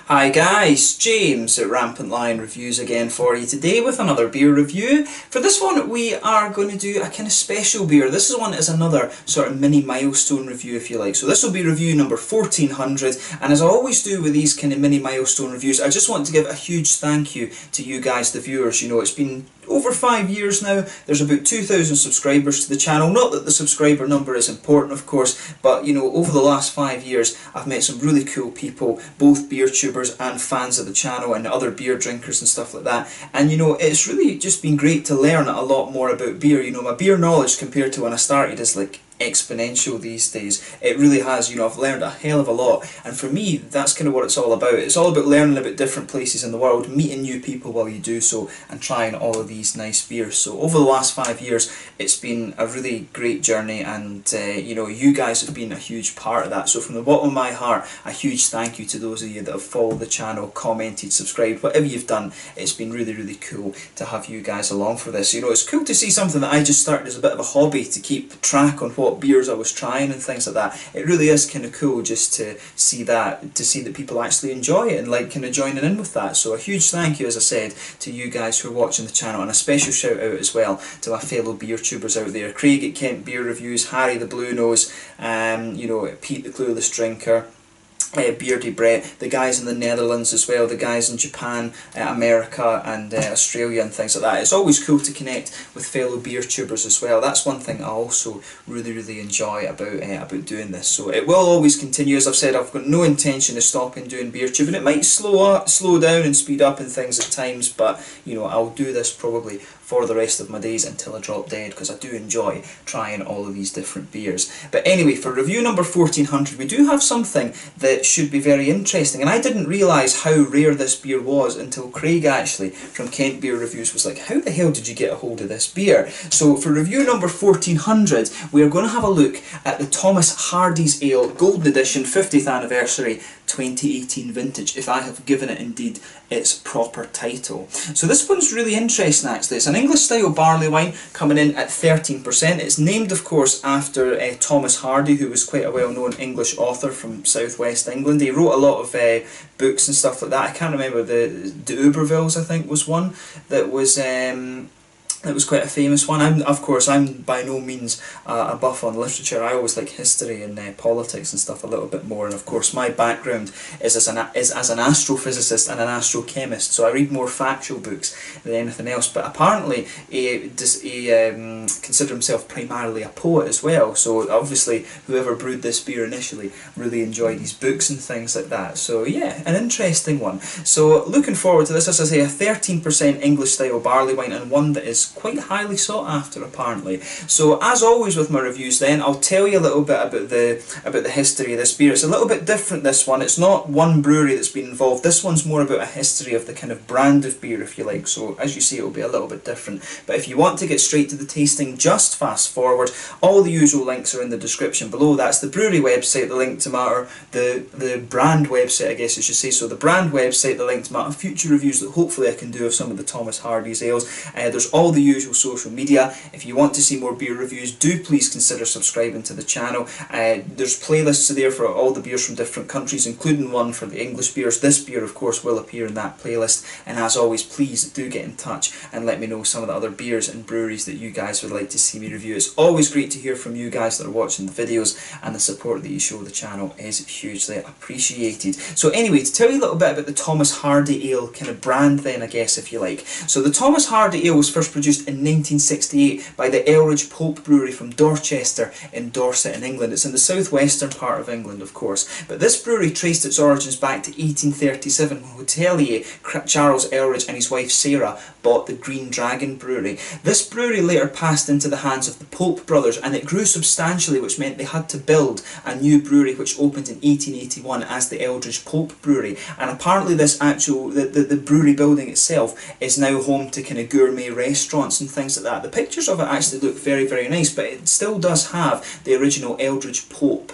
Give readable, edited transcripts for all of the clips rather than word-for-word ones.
Hi guys, James at Rampant Lion Reviews again for you today with another beer review. For this one we are going to do a kind of special beer. This is one that is another sort of mini milestone review if you like. So this will be review number 1400, and as I always do with these kind of mini milestone reviews, I just want to give a huge thank you to you guys, the viewers. You know, it's been over 5 years now. There's about 2,000 subscribers to the channel. Not that the subscriber number is important, of course, but you know, over the last 5 years I've met some really cool people, both beer tubers and fans of the channel and other beer drinkers and stuff like that. And you know, it's really just been great to learn a lot more about beer. You know, my beer knowledge compared to when I started is like exponential these days. It really has. You know, I've learned a hell of a lot, and for me that's kind of what it's all about. It's all about learning about different places in the world, meeting new people while you do so, and trying all of these nice beers. So over the last 5 years it's been a really great journey, and you know, you guys have been a huge part of that. So from the bottom of my heart, a huge thank you to those of you that have followed the channel, commented, subscribed, whatever you've done. It's been really, really cool to have you guys along for this. You know, it's cool to see something that I just started as a bit of a hobby to keep track on what beers I was trying and things like that. It really is kind of cool just to see that, people actually enjoy it and like kind of joining in with that. So a huge thank you, as I said, to you guys who are watching the channel, and a special shout out as well to my fellow beer tubers out there: Craig at Kent Beer Reviews, Harry the Blue Nose, you know, Pete the Clueless Drinker, Beardy Brett, the guys in the Netherlands as well, the guys in Japan, America and Australia and things like that. It's always cool to connect with fellow beer tubers as well. That's one thing I also really enjoy about doing this. So it will always continue. As I've said, I've got no intention of stopping doing beer tubing. It might slow down and speed up and things at times, but you know, I'll do this probably for the rest of my days until I drop dead, because I do enjoy trying all of these different beers. But anyway, for review number 1400 we do have something that should be very interesting, and I didn't realise how rare this beer was until Craig actually from Kent Beer Reviews was like, how the hell did you get a hold of this beer? So for review number 1400 we are going to have a look at the Thomas Hardy's Ale Golden Edition 50th Anniversary 2018 vintage, if I have given it indeed its proper title. So this one's really interesting actually. It's an English style barley wine coming in at 13%. It's named of course after Thomas Hardy, who was quite a well-known English author from southwest England. He wrote a lot of books and stuff like that. I can't remember, the Ubervilles I think was one that was quite a famous one. I'm by no means a buff on literature. I always like history and politics and stuff a little bit more, and of course my background is as an astrophysicist and an astrochemist, so I read more factual books than anything else. But apparently he considered himself primarily a poet as well, so obviously whoever brewed this beer initially really enjoyed his books and things like that. So yeah, an interesting one. So looking forward to this. As I say, a 13% English style barley wine, and one that is quite highly sought after apparently. So as always with my reviews then, I'll tell you a little bit about the history of this beer. It's a little bit different, this one. It's not one brewery that's been involved. This one's more about a history of the kind of brand of beer, if you like. So as you see, it'll be a little bit different. But if you want to get straight to the tasting, just fast forward. All the usual links are in the description below. That's the brewery website, the link to matter, the brand website I guess I should say. So the brand website, the link to matter, future reviews that hopefully I can do of some of the Thomas Hardy's ales. There's all the usual social media. If you want to see more beer reviews, do please consider subscribing to the channel. There's playlists there for all the beers from different countries, including one for the English beers. This beer of course will appear in that playlist, and as always, please do get in touch and let me know some of the other beers and breweries that you guys would like to see me review. It's always great to hear from you guys that are watching the videos, and the support that you show the channel is hugely appreciated. So anyway, to tell you a little bit about the Thomas Hardy Ale kind of brand then, I guess, if you like. So the Thomas Hardy Ale was first produced in 1968 by the Elridge Pope Brewery from Dorchester in Dorset in England. It's in the southwestern part of England of course, but this brewery traced its origins back to 1837 when hotelier Charles Elridge and his wife Sarah bought the Green Dragon Brewery. This brewery later passed into the hands of the Pope brothers, and it grew substantially, which meant they had to build a new brewery which opened in 1881 as the Elridge Pope Brewery. And apparently this the brewery building itself is now home to kind of gourmet restaurants and things like that. The pictures of it actually look very nice, but it still does have the original Elridge Pope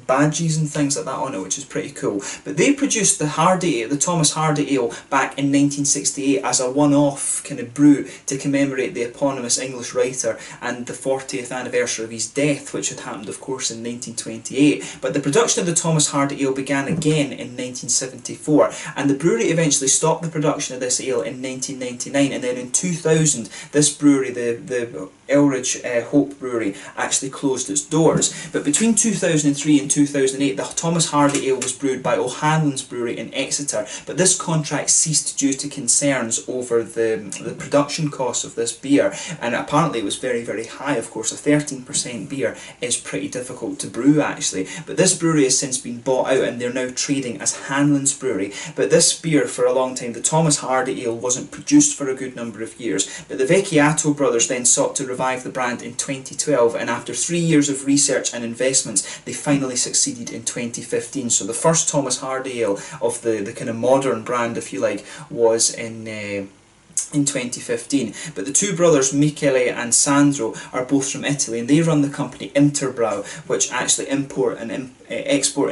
badges and things like that on it, which is pretty cool. But they produced the Thomas Hardy Ale back in 1968 as a one-off kind of brew to commemorate the eponymous English writer and the 40th anniversary of his death, which had happened, of course, in 1928. But the production of the Thomas Hardy Ale began again in 1974, and the brewery eventually stopped the production of this ale in 1999, and then in 2000 this brewery, the Elridge Hope Brewery, actually closed its doors. But between 2003 and 2008 the Thomas Hardy Ale was brewed by O'Hanlon's Brewery in Exeter, but this contract ceased due to concerns over the production costs of this beer, and apparently it was very, very high. Of course, a 13% beer is pretty difficult to brew actually, but this brewery has since been bought out and they're now trading as Hanlon's Brewery. But this beer, for a long time, the Thomas Hardy Ale, wasn't produced for a good number of years, but the Vecchiato brothers then sought to revive the brand in 2012, and after 3 years of research and investments they finally succeeded in 2015. So the first Thomas Hardy Ale of the kind of modern brand, if you like, was in 2015. But the two brothers, Michele and Sandro, are both from Italy, and they run the company Interbrow, which actually export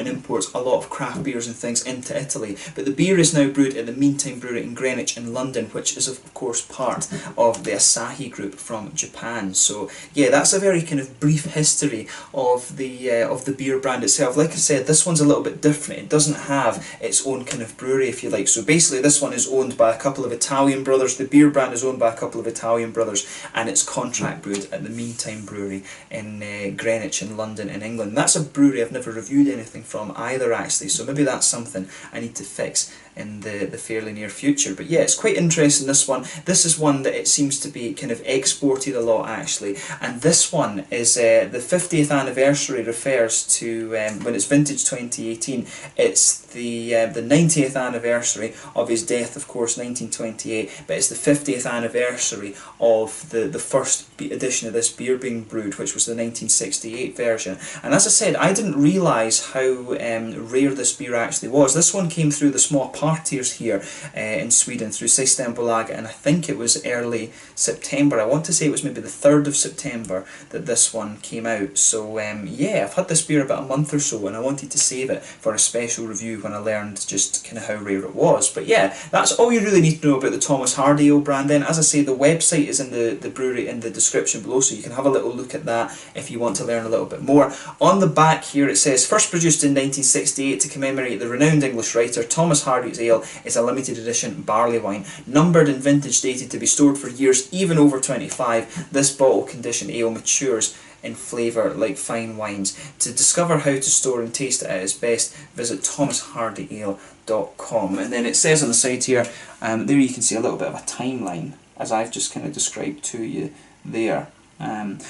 and imports a lot of craft beers and things into Italy. But the beer is now brewed at the Meantime Brewery in Greenwich in London, which is of course part of the Asahi Group from Japan. So yeah, that's a very kind of brief history of the beer brand itself. Like I said, this one's a little bit different. It doesn't have its own kind of brewery, if you like. So basically this one is owned by a couple of Italian brothers. The beer brand is owned by a couple of Italian brothers, and it's contract brewed at the Meantime Brewery in Greenwich in London in England. And that's a brewery I've never reviewed anything from either actually, so maybe that's something I need to fix in the fairly near future. But yeah, it's quite interesting, this one. This is one that it seems to be kind of exported a lot actually, and this one is the 50th anniversary refers to when it's vintage 2018. It's the 90th anniversary of his death, of course, 1928, but it's the 50th anniversary of the first edition of this beer being brewed, which was the 1968 version. And as I said, I didn't realise how rare this beer actually was. This one came through the small partiers here in Sweden through Systembolaget, and I think it was early September. I want to say it was maybe the 3rd of September that this one came out. So yeah, I've had this beer about a month or so, and I wanted to save it for a special review when I learned just kind of how rare it was. But yeah, that's all you really need to know about the Thomas Hardy Ale brand then. As I say, the website is in the brewery in the description below, so you can have a little look at that if you want to learn a little bit more. On the back here it says, first produced in 1968 to commemorate the renowned English writer, Thomas Hardy's Ale is a limited edition barley wine, numbered and vintage dated to be stored for years, even over 25. This bottle condition ale matures in flavour like fine wines. To discover how to store and taste it at its best, visit thomashardyale.com. And then it says on the side here, there you can see a little bit of a timeline, as I've just kind of described to you there.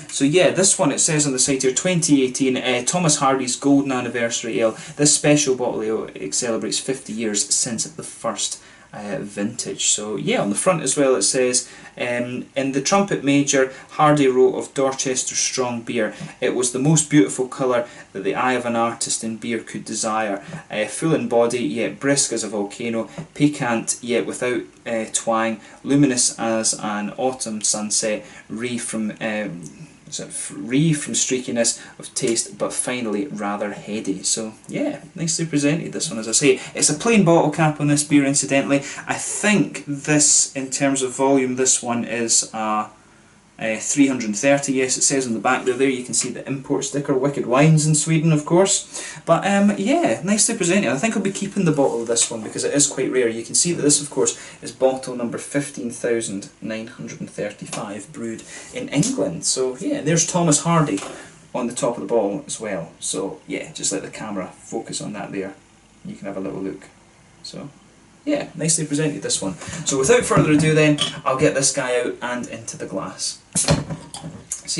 So yeah, this one, it says on the site here, 2018, Thomas Hardy's Golden Anniversary Ale. This special bottle ale, it celebrates 50 years since the first vintage. So yeah, on the front as well it says, in the Trumpet Major, Hardy wrote of Dorchester's strong beer, it was the most beautiful colour that the eye of an artist in beer could desire. Full in body, yet brisk as a volcano, piquant, yet without twang, luminous as an autumn sunset, free from streakiness of taste, but finally rather heady. So yeah, nicely presented, this one. As I say, it's a plain bottle cap on this beer, incidentally. I think this, in terms of volume, this one is 330, yes, it says on the back there. There you can see the import sticker, Wicked Wines in Sweden, of course. But yeah, nicely presented. I think I'll be keeping the bottle of this one because it is quite rare. You can see that this, of course, is bottle number 15,935, brewed in England. So yeah, there's Thomas Hardy on the top of the bottle as well. So yeah, just let the camera focus on that there. You can have a little look. So yeah, nicely presented, this one. So without further ado then, I'll get this guy out and into the glass. So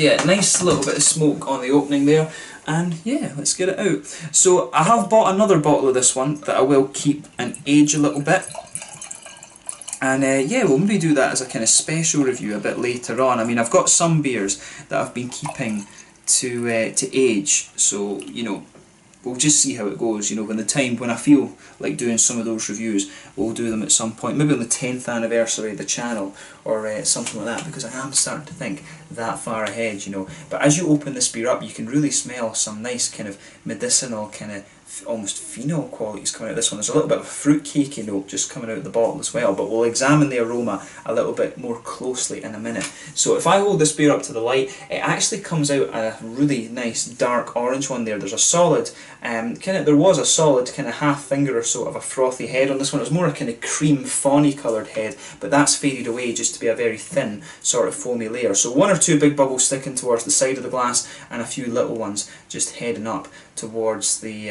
yeah, nice little bit of smoke on the opening there, and yeah, let's get it out. So I have bought another bottle of this one that I will keep and age a little bit. And yeah, we'll maybe do that as a kind of special review a bit later on. I mean, I've got some beers that I've been keeping to age, so, you know, we'll just see how it goes. You know, when I feel like doing some of those reviews, we'll do them at some point, maybe on the 10th anniversary of the channel, or something like that, because I am starting to think that far ahead, you know. But as you open this beer up, you can really smell some nice kind of medicinal, kind of almost phenol qualities coming out of this one. There's a little bit of a fruit cakey note just coming out of the bottle as well, but we'll examine the aroma a little bit more closely in a minute. So if I hold this beer up to the light, it actually comes out a really nice dark orange one there. There's a solid, there was a solid kind of half finger or so of a frothy head on this one. It was more a kind of cream fawny coloured head, but that's faded away just to be a very thin sort of foamy layer. So one or two big bubbles sticking towards the side of the glass, and a few little ones just heading up towards the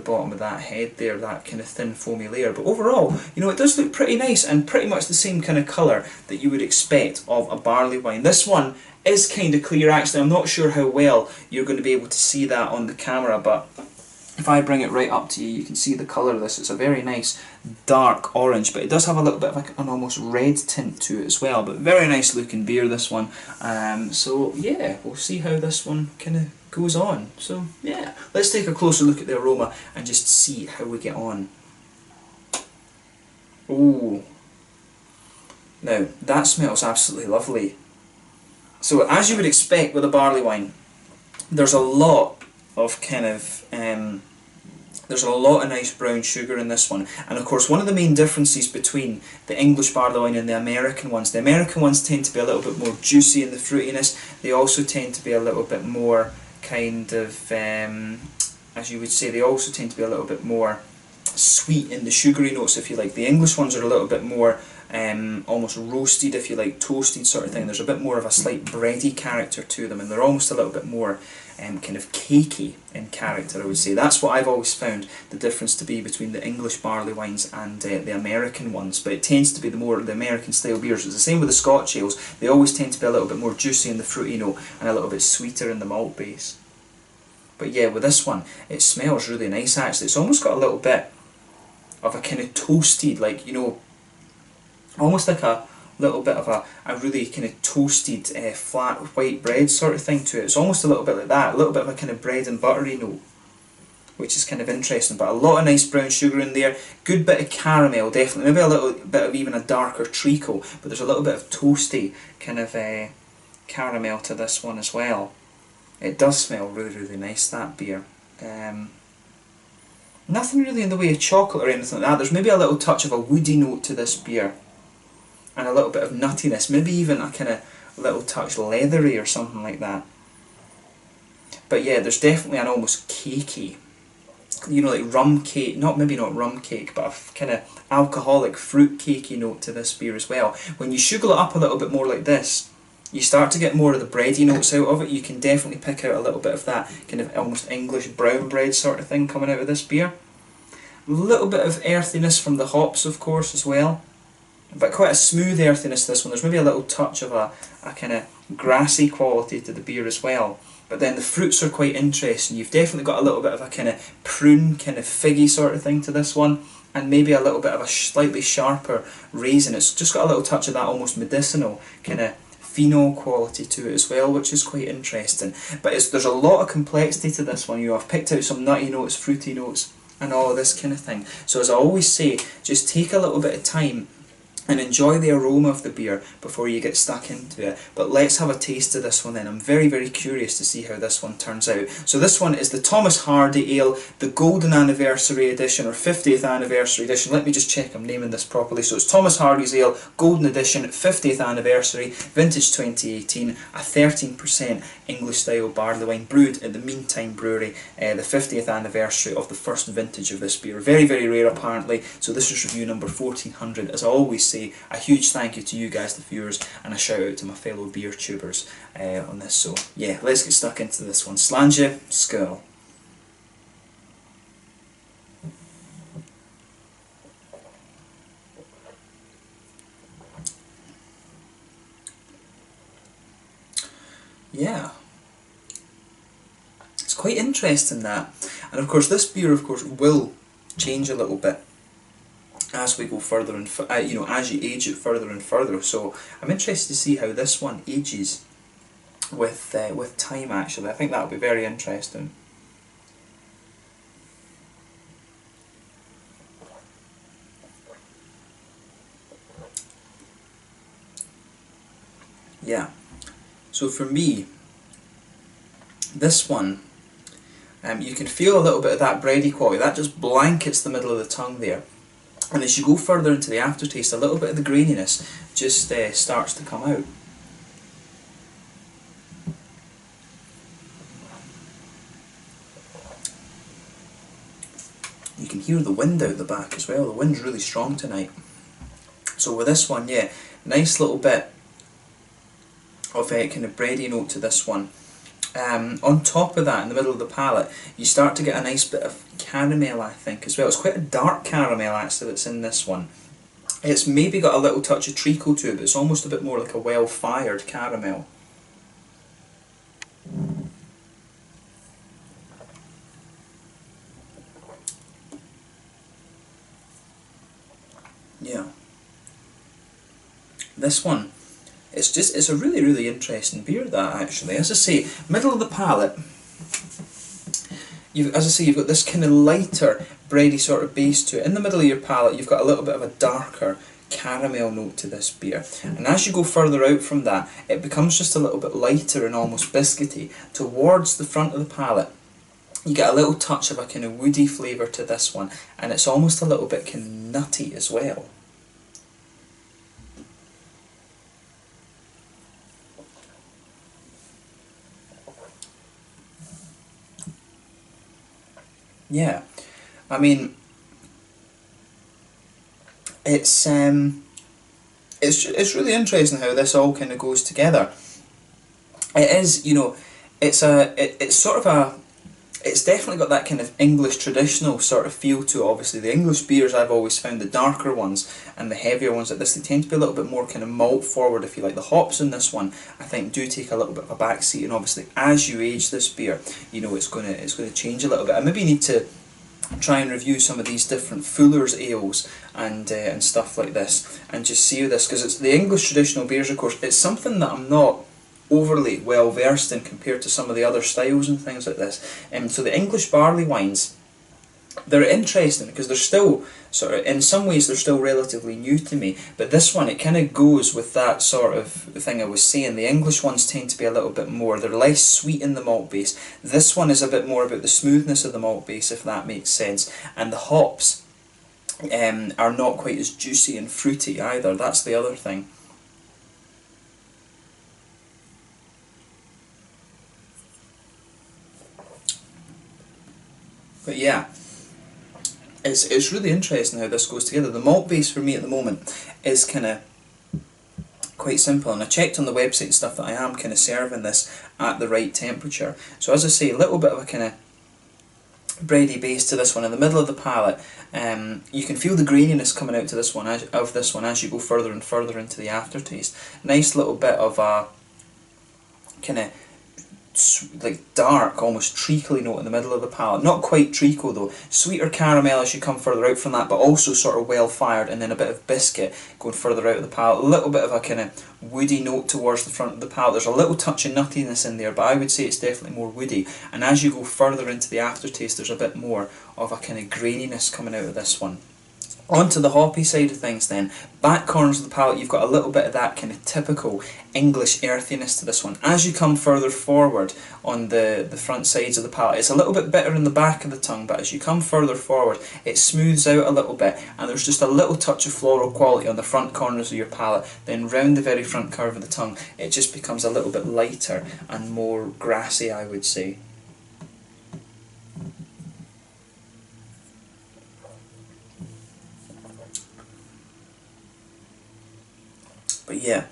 bottom of that head there, that kind of thin foamy layer. But overall, you know, it does look pretty nice and pretty much the same kind of colour that you would expect of a barley wine. This one is kind of clear actually. I'm not sure how well you're going to be able to see that on the camera, but if I bring it right up to you, you can see the colour of this. It's a very nice dark orange, but it does have a little bit of like an almost red tint to it as well. But very nice looking beer, this one. So yeah, we'll see how this one kind of goes on. So yeah, let's take a closer look at the aroma and just see how we get on. Ooh, now that smells absolutely lovely. So as you would expect with a barley wine, there's a lot of kind of there's a lot of nice brown sugar in this one. And of course, one of the main differences between the English barley wine and the American ones tend to be a little bit more juicy in the fruitiness. They also tend to be a little bit more kind of, as you would say, they also tend to be a little bit more sweet in the sugary notes, if you like. The English ones are a little bit more almost roasted, if you like, toasted sort of thing. There's a bit more of a slight bready character to them, and they're almost a little bit more kind of cakey in character, I would say. That's what I've always found the difference to be between the English barley wines and the American ones. But it tends to be the American style beers. It's the same with the Scotch ales. They always tend to be a little bit more juicy in the fruity note and a little bit sweeter in the malt base. But yeah, with this one, it smells really nice actually. It's almost got a little bit of a kind of toasted, like, you know, almost like a little bit of a really kind of toasted flat white bread sort of thing to it. It's almost a little bit like that, a little bit of a kind of bread and buttery note, which is kind of interesting. But a lot of nice brown sugar in there, good bit of caramel definitely, maybe a little bit of even a darker treacle, but there's a little bit of toasty kind of caramel to this one as well. It does smell really, really nice, that beer. Nothing really in the way of chocolate or anything like that. There's maybe a little touch of a woody note to this beer, and a little bit of nuttiness, maybe even a kind of little touch leathery or something like that. But yeah, there's definitely an almost cakey, you know, like rum cake, maybe not rum cake, but a kind of alcoholic fruit cakey note to this beer as well. When you sugar it up a little bit more like this, you start to get more of the bready notes out of it. You can definitely pick out a little bit of that kind of almost English brown bread sort of thing coming out of this beer. A little bit of earthiness from the hops, of course, as well. But quite a smooth earthiness to this one. There's maybe a little touch of a kind of grassy quality to the beer as well. But then the fruits are quite interesting. You've definitely got a little bit of a kind of prune, kind of figgy sort of thing to this one. And maybe a little bit of a slightly sharper raisin. It's just got a little touch of that almost medicinal kind of phenol quality to it as well, which is quite interesting. But there's a lot of complexity to this one. You know, I've picked out some nutty notes, fruity notes, and all of this kind of thing. So as I always say, just take a little bit of time and enjoy the aroma of the beer before you get stuck into it. But let's have a taste of this one then. I'm very, very curious to see how this one turns out. So this one is the Thomas Hardy Ale, the Golden Anniversary Edition, or 50th Anniversary Edition. Let me just check I'm naming this properly. So it's Thomas Hardy's Ale, Golden Edition, 50th Anniversary, Vintage 2018, a 13% English style barley wine, brewed at the Meantime Brewery, the 50th anniversary of the first vintage of this beer. Very, very rare apparently. So this is review number 1400. As I always say, a huge thank you to you guys, the viewers, and a shout out to my fellow beer tubers on this. So yeah, let's get stuck into this one. Slàinte, skål. Yeah, it's quite interesting that, and of course this beer of course will change a little bit as we go further and you know, as you age it further and further. So I'm interested to see how this one ages with time actually. I think that'll be very interesting. Yeah. So for me, this one, you can feel a little bit of that bready quality. That just blankets the middle of the tongue there. And as you go further into the aftertaste, a little bit of the graininess just starts to come out. You can hear the wind out the back as well. The wind's really strong tonight. So with this one, yeah, nice little bit of a kind of bready note to this one. On top of that, in the middle of the palate, you start to get a nice bit of caramel, I think, as well. It's quite a dark caramel, actually, that's in this one. It's maybe got a little touch of treacle to it, but it's almost a bit more like a well-fired caramel. Yeah. This one, it's a really, really interesting beer, that, actually. As I say, middle of the palate, you've got this kind of lighter, bready sort of base to it. In the middle of your palate, you've got a little bit of a darker caramel note to this beer. And as you go further out from that, it becomes just a little bit lighter and almost biscuity. Towards the front of the palate, you get a little touch of a kind of woody flavour to this one, and it's almost a little bit kind of nutty as well. Yeah, I mean, it's really interesting how this all kind of goes together. It is, you know, it's definitely got that kind of English traditional sort of feel to it. Obviously, the English beers, I've always found the darker ones and the heavier ones like this, they tend to be a little bit more kind of malt forward, if you like. The hops in this one, I think, do take a little bit of a back seat, and obviously as you age this beer, you know, it's going to change a little bit. I maybe need to try and review some of these different Fuller's ales and stuff like this, and just see this, because it's the English traditional beers, of course. It's something that I'm not overly well versed in compared to some of the other styles and things like this. So the English barley wines, they're interesting because they're still sort of, in some ways they're still relatively new to me, but this one, it kind of goes with that sort of thing I was saying. The English ones tend to be a little bit more, they're less sweet in the malt base. This one is a bit more about the smoothness of the malt base, if that makes sense, and the hops are not quite as juicy and fruity either. That's the other thing. But yeah, it's really interesting how this goes together. The malt base for me at the moment is kind of quite simple, and I checked on the website and stuff that I am kind of serving this at the right temperature. So as I say, a little bit of a kind of bready base to this one in the middle of the palate. You can feel the graininess coming out to this one as you go further and further into the aftertaste. Nice little bit of a kind of like dark, almost treacly note in the middle of the palate. Not quite treacle though. Sweeter caramel as you come further out from that, but also sort of well fired, and then a bit of biscuit going further out of the palate. A little bit of a kind of woody note towards the front of the palate. There's a little touch of nuttiness in there, but I would say it's definitely more woody. And as you go further into the aftertaste, there's a bit more of a kind of graininess coming out of this one. On to the hoppy side of things then. Back corners of the palate, you've got a little bit of that kind of typical English earthiness to this one. As you come further forward on the front sides of the palate, it's a little bit bitter in the back of the tongue, but as you come further forward, it smooths out a little bit, and there's just a little touch of floral quality on the front corners of your palate. Then round the very front curve of the tongue, it just becomes a little bit lighter and more grassy, I would say. But yeah,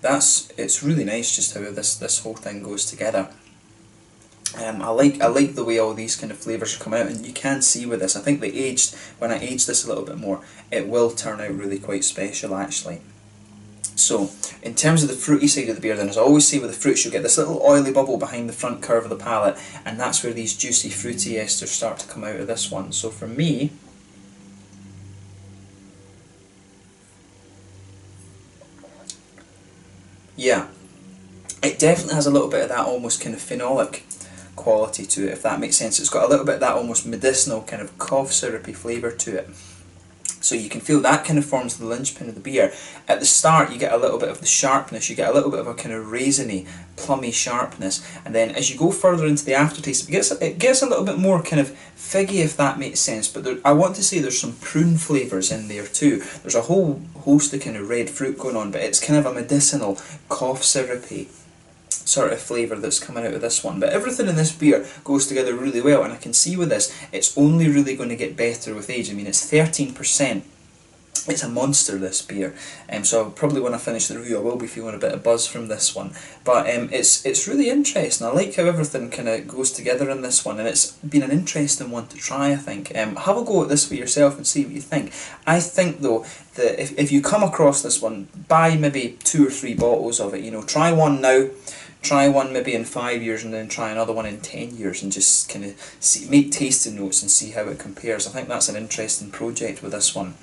it's really nice just how this whole thing goes together. I like the way all these kind of flavours are coming out, and you can see with this, I think when I aged this a little bit more, it will turn out really quite special actually. So, in terms of the fruity side of the beer then, as I always say with the fruits, you'll get this little oily bubble behind the front curve of the palate, and that's where these juicy fruity esters start to come out of this one. So for me, yeah, it definitely has a little bit of that almost kind of phenolic quality to it, if that makes sense. It's got a little bit of that almost medicinal kind of cough syrupy flavour to it. So you can feel that kind of forms the linchpin of the beer. At the start you get a little bit of the sharpness, you get a little bit of a kind of raisiny, plummy sharpness, and then as you go further into the aftertaste it gets a little bit more kind of figgy, if that makes sense, but I want to say there's some prune flavours in there too. There's a whole host of kind of red fruit going on, but it's kind of a medicinal, cough syrupy sort of flavour that's coming out of this one. But everything in this beer goes together really well, and I can see with this it's only really going to get better with age. I mean, it's 13%. It's a monster, this beer, so probably when I finish the review I will be feeling a bit of buzz from this one. But it's really interesting. I like how everything kind of goes together in this one, and it's been an interesting one to try, I think. Have a go at this for yourself and see what you think. I think though that if you come across this one, buy maybe 2 or 3 bottles of it. You know, try one now, try one maybe in 5 years, and then try another one in 10 years, and just kind of make tasting notes and see how it compares. I think that's an interesting project with this one.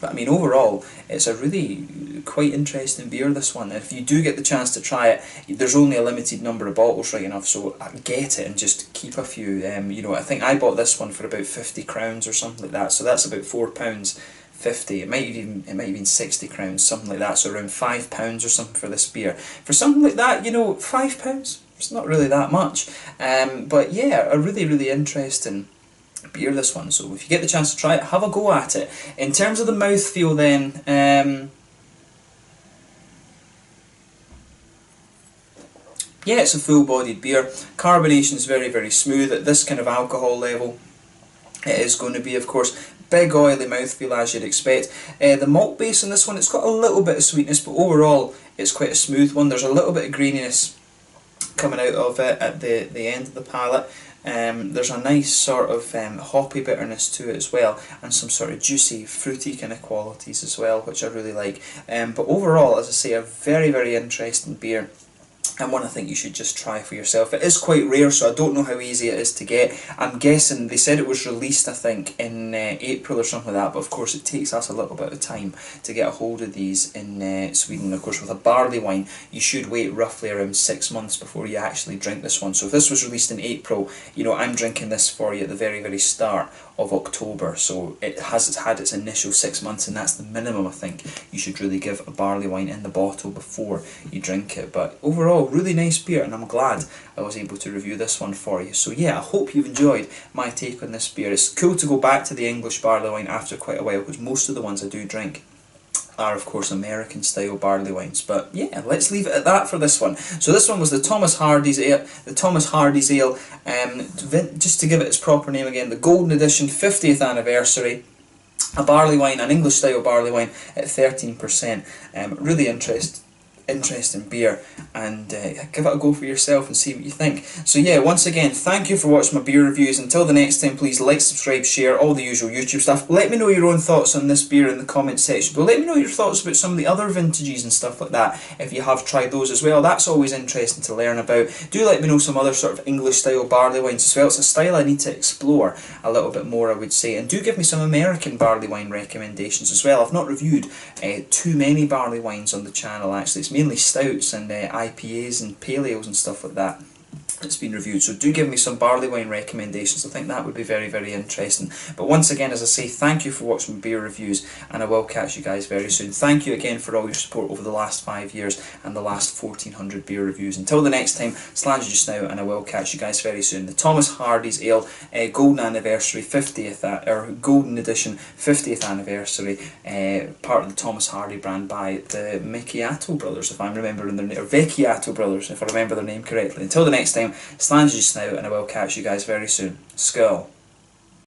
But I mean, overall, it's a really quite interesting beer, this one. And if you do get the chance to try it, there's only a limited number of bottles, right enough, so get it and just keep a few. You know, I think I bought this one for about 50 crowns or something like that, so that's about £4.50. It might have been 60 crowns, something like that, so around £5 or something for this beer. For something like that, you know, £5, it's not really that much. But yeah, a really, really interesting beer, this one. So if you get the chance to try it, have a go at it. In terms of the mouthfeel then, yeah, it's a full-bodied beer. Carbonation is very, very smooth. At this kind of alcohol level, it is going to be, of course, big oily mouthfeel as you'd expect. The malt base in this one, it's got a little bit of sweetness, but overall it's quite a smooth one. There's a little bit of graininess coming out of it at the end of the palate. There's a nice sort of hoppy bitterness to it as well, and some sort of juicy, fruity kind of qualities as well, which I really like. But overall, as I say, a very, very interesting beer, and one I think you should just try for yourself. It is quite rare, so I don't know how easy it is to get. I'm guessing they said it was released, I think, in April or something like that, but of course it takes us a little bit of time to get a hold of these in Sweden. Of course, with a barley wine, you should wait roughly around 6 months before you actually drink this one. So if this was released in April, you know, I'm drinking this for you at the very, very start of October, so it has had its initial 6 months, and that's the minimum I think you should really give a barley wine in the bottle before you drink it. But overall, really nice beer, and I'm glad I was able to review this one for you. So yeah, I hope you've enjoyed my take on this beer. It's cool to go back to the English barley wine after quite a while, because most of the ones I do drink are of course American style barley wines. But yeah, let's leave it at that for this one. So this one was the Thomas Hardy's Ale. Just to give it its proper name again, the Golden Edition 50th anniversary. A barley wine, an English style barley wine at 13%. Really interesting beer, and give it a go for yourself and see what you think. So yeah, once again, thank you for watching my beer reviews. Until the next time, please like, subscribe, share, all the usual YouTube stuff. Let me know your own thoughts on this beer in the comment section, but let me know your thoughts about some of the other vintages and stuff like that, if you have tried those as well. That's always interesting to learn about. Do let me know some other sort of English style barley wines as well. It's a style I need to explore a little bit more, I would say, and do give me some American barley wine recommendations as well. I've not reviewed too many barley wines on the channel actually. It's mainly stouts and IPAs and pale ales and stuff like that it's been reviewed, so do give me some barley wine recommendations. I think that would be very, very interesting. But once again, as I say, thank you for watching beer reviews, and I will catch you guys very soon. Thank you again for all your support over the last 5 years and the last 1400 beer reviews. Until the next time, Slange just now, and I will catch you guys very soon. The Thomas Hardy's Ale Golden Anniversary 50th, or Golden Edition 50th Anniversary, part of the Thomas Hardy brand by the Macchiato Brothers, if I'm remembering their name, or Vecchiato Brothers, if I remember their name correctly. Until the next time, Slange just now, and I will catch you guys very soon. Skål.